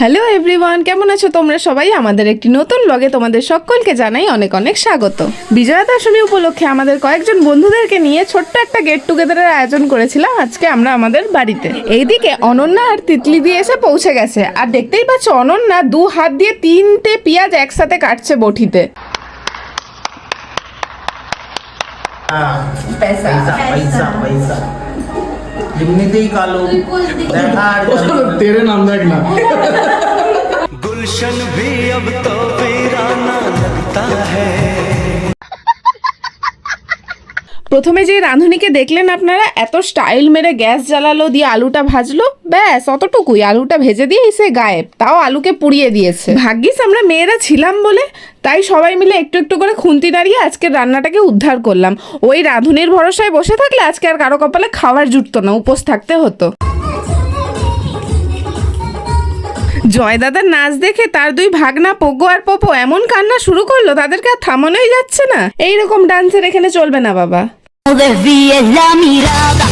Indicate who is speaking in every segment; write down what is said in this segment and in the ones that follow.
Speaker 1: Hello everyone, কেমন আছো তোমরা সবাই? আমাদের একটি নতুন ব্লগে তোমাদের সকলকে জানাই অনেক অনেক স্বাগত। বিজয়া দশমী উপলক্ষে আমাদের কয়েকজন বন্ধুদেরকে নিয়ে ছোট্ট একটা গেট টুগেদারের আয়োজন করেছিলাম আজকে আমরা আমাদের বাড়িতে। এইদিকে অনন্যা আর তিতলি দিয়ে এসে পৌঁছে গেছে, আর দেখতেই পাচ্ছ অনন্যা 2 হাত দিয়ে 3টে পেঁয়াজ একসাথে কাটছে বটিতে।
Speaker 2: पैसा पैसा पैसा এমনিতেই কালো দেখার
Speaker 3: तेरे नाम देखना
Speaker 4: गुलशन भी अब तो वीराना लगता है।
Speaker 1: প্রথমে যে রাঁধুনিকে দেখলেন আপনারা, এত স্টাইল মেরে গ্যাস জ্বালালো, দিয়ে আলুটা ভাজলো, ব্যাস অতটুকুই। আলুটা ভেজে দিয়ে এসে গায়েব, তাও আলুকে পুড়িয়ে দিয়েছে। ভাগ্যিস আমরা মেয়েরা ছিলাম বলে, তাই সবাই মিলে একটু একটু করে খুন্তি নাড়িয়ে আজকের রান্নাটাকে উদ্ধার করলাম। ওই রাঁধুনির ভরসায় বসে থাকলে আজকে আর কারো কপালে খাবার জুটতো না, উপোস থাকতে হতো। জয় দাদার নাচ দেখে তার 2 ভাগনা পোগো আর পোপো এমন কান্না শুরু করলো, তাদেরকে আর থামানোই যাচ্ছে না। এইরকম ডান্সের এখানে চলবে না বাবা।
Speaker 5: Desvíes la mirada.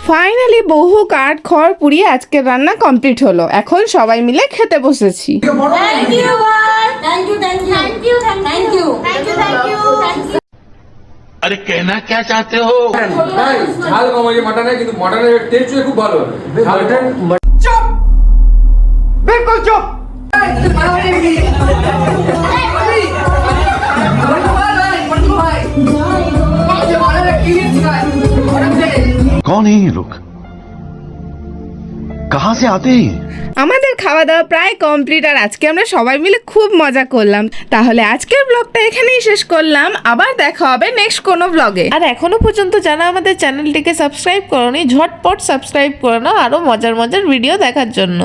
Speaker 1: ফাইনালি বহু কাঠ খড় পুড়িয়ে আজকের রান্না কমপ্লিট হলো। এখন সবাই মিলে খেতে বসেছি।
Speaker 5: Thank you, thank you, thank you, thank you, thank you, thank you, thank you, thank you.
Speaker 6: अरे कहना क्या चाहते हो?
Speaker 3: नहीं झाल कम है, मटन है কিন্তু মটনের টেস্ট খুব ভালো। ঝালটা চুপ, বিলকুল চুপ।
Speaker 6: कौन है ये लोग? कहाँ से आते हैं?
Speaker 1: আমাদের খাওয়া দাওয়া প্রায় কমপ্লিট, আর আজকে আমরা সবাই মিলে খুব মজা করলাম। তাহলে আজকের ব্লগটা এখানেই শেষ করলাম, আবার দেখা হবে নেক্সট কোনো ব্লগে। আর এখনো পর্যন্ত যারা আমাদের চ্যানেলটিকে সাবস্ক্রাইব করোনি, ঝটপট সাবস্ক্রাইব করে নাও আরো মজার মজার ভিডিও দেখার জন্য।